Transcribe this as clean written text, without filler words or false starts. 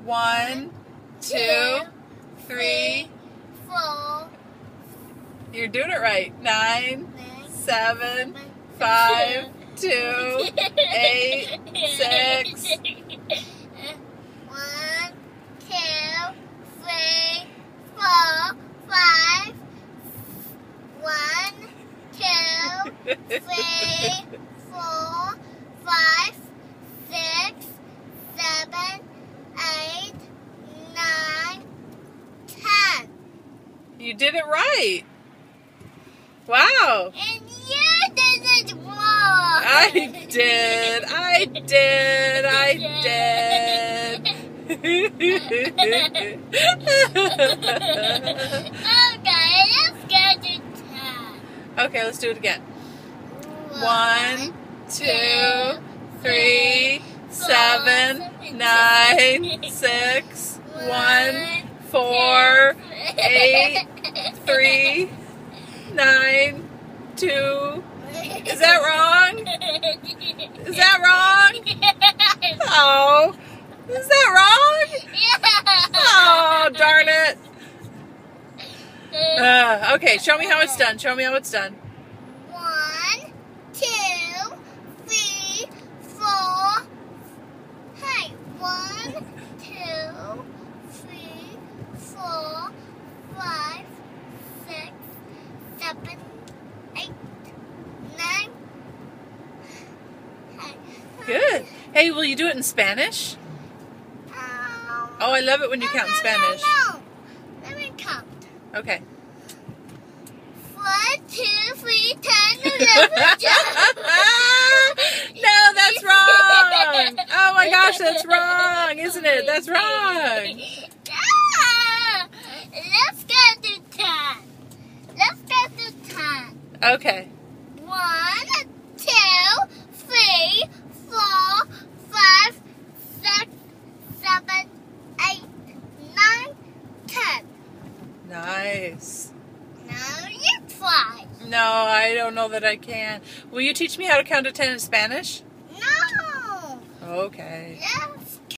1, 2, 3. 4. You're doing it right. 9, 7, 5, 2, 8, 6. 1, 2, 3, 4, 5. 1, 2, 3, 4, 5, 6, 7, 8, 9, 10. You did it right. Wow. And you did it wrong. I did. Okay, let's go to 10. Okay, let's do it again. 1, 2, 3, 7, 9, 6, 1, 4, 8, 3, 9, 2. Is that wrong? Is that wrong? Oh, is that wrong? Oh, darn it. Okay, show me how it's done. Show me how it's done. 1, 2, 3, 4. Hey, 1, 2, 3, 4, 5, 6, 7, 8, 9. Hey. Good. Hey, will you do it in Spanish? Oh, I love it when you count in Spanish. No. Let me count. Okay. 1, 2, 3, 10, 11, 12. No, that's wrong. Oh my gosh, that's wrong, isn't it? That's wrong. Ah, let's go to 10. Let's go to 10. Okay. 1, 2, 3, 4, 5, 6, 7, 8, 9, 10. Nice. Now you try. No, I don't know that I can. Will you teach me how to count to 10 in Spanish? No. Okay. Yes.